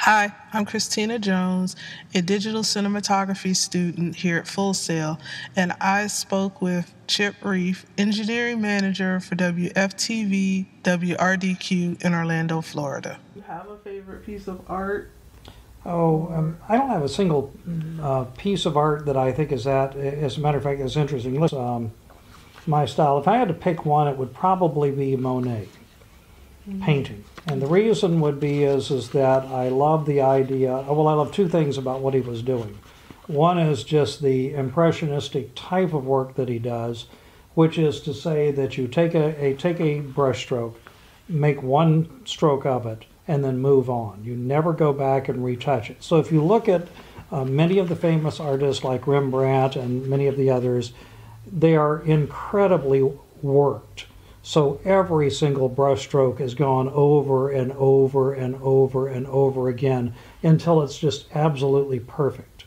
Hi, I'm Christina Jones, a digital cinematography student here at Full Sail, and I spoke with Chip Rief, engineering manager for WFTV WRDQ in Orlando, Florida. Do you have a favorite piece of art? I don't have a single piece of art that I think is that, as a matter of fact, is interesting. Listen, my style, if I had to pick one, it would probably be Monet painting. And the reason would be is that I love the idea, well, I love two things about what he was doing. One is just the impressionistic type of work that he does, which is to say that you take a brush stroke, make one stroke of it, and then move on. You never go back and retouch it. So if you look at many of the famous artists like Rembrandt and many of the others, they are incredibly worked. So every single brushstroke is gone over and over and over and over again until it's just absolutely perfect.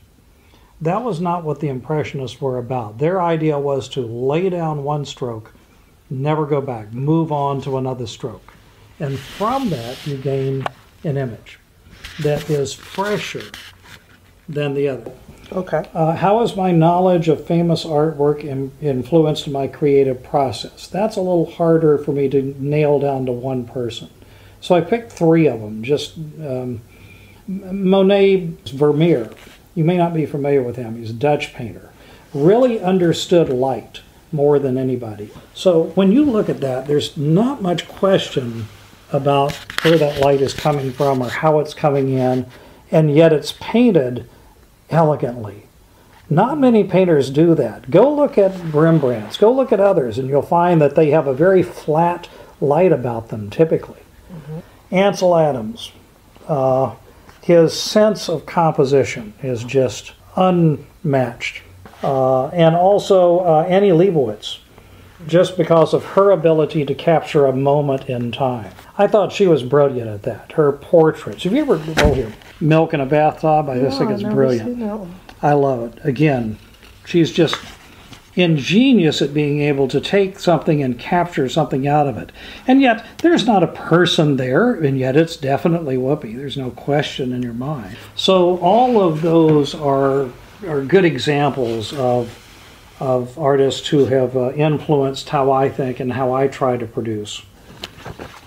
That was not what the Impressionists were about. Their idea was to lay down one stroke, never go back, move on to another stroke. And from that, you gain an image that is fresher than the other. Okay. How has my knowledge of famous artwork influenced my creative process? That's a little harder for me to nail down to one person. So I picked three of them. Just Monet's Vermeer. You may not be familiar with him. He's a Dutch painter. Really understood light more than anybody. So when you look at that, there's not much question about where that light is coming from or how it's coming in, and yet it's painted elegantly. Not many painters do that. Go look at Rembrandt's, go look at others, and you'll find that they have a very flat light about them, typically. Ansel Adams, his sense of composition is just unmatched. And also Annie Leibovitz, just because of her ability to capture a moment in time. I thought she was brilliant at that. Her portraits. Have you ever, Milk in a Bathtub? I just think it's brilliant. I love it. Again, she's just ingenious at being able to take something and capture something out of it. And yet, there's not a person there, and yet it's definitely Whoopi. There's no question in your mind. So all of those are good examples of artists who have influenced how I think and how I try to produce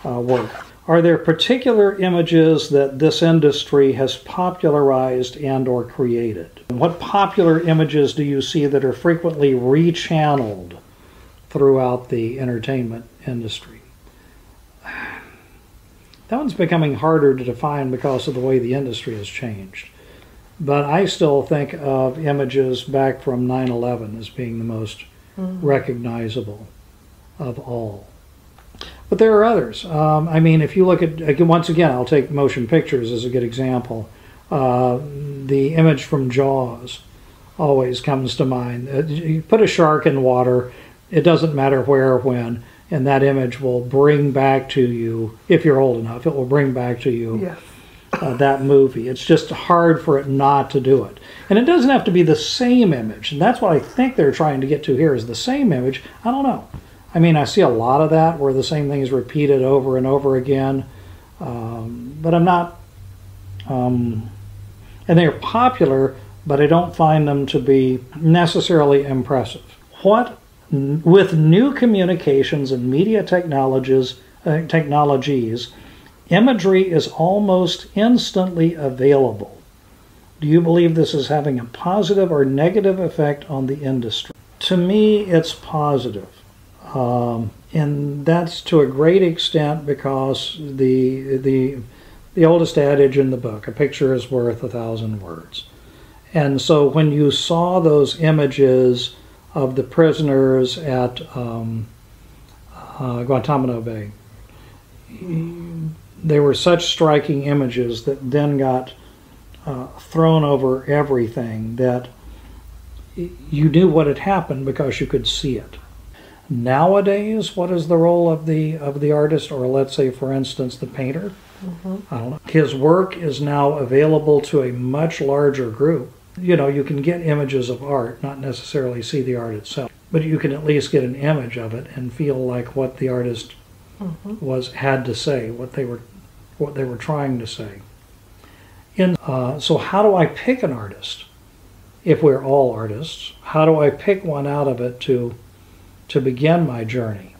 work. Are there particular images that this industry has popularized and or created? What popular images do you see that are frequently rechanneled throughout the entertainment industry? That one's becoming harder to define because of the way the industry has changed. But I still think of images back from 9/11 as being the most recognizable of all. But there are others. I mean, if you look at, once again, I'll take motion pictures as a good example. The image from Jaws always comes to mind. You put a shark in water, it doesn't matter where or when, and that image will bring back to you, if you're old enough, it will bring back to you that movie. It's just hard for it not to do it. And it doesn't have to be the same image, and that's what I think they're trying to get to here, is the same image. I don't know. I mean, I see a lot of that where the same thing is repeated over and over again, but I'm not, and they're popular, but I don't find them to be necessarily impressive. With new communications and media technologies, imagery is almost instantly available. Do you believe this is having a positive or negative effect on the industry? To me, it's positive. And that's to a great extent because the oldest adage in the book, a picture is worth 1,000 words. And so when you saw those images of the prisoners at Guantanamo Bay, they were such striking images that then got thrown over everything that you knew what had happened because you could see it. Nowadays, what is the role of the artist, or let's say, for instance, the painter? I don't know. His work is now available to a much larger group. You know, you can get images of art, not necessarily see the art itself, but you can at least get an image of it and feel like what the artist had to say, what they were trying to say. So how do I pick an artist? If we're all artists, how do I pick one out of it to begin my journey?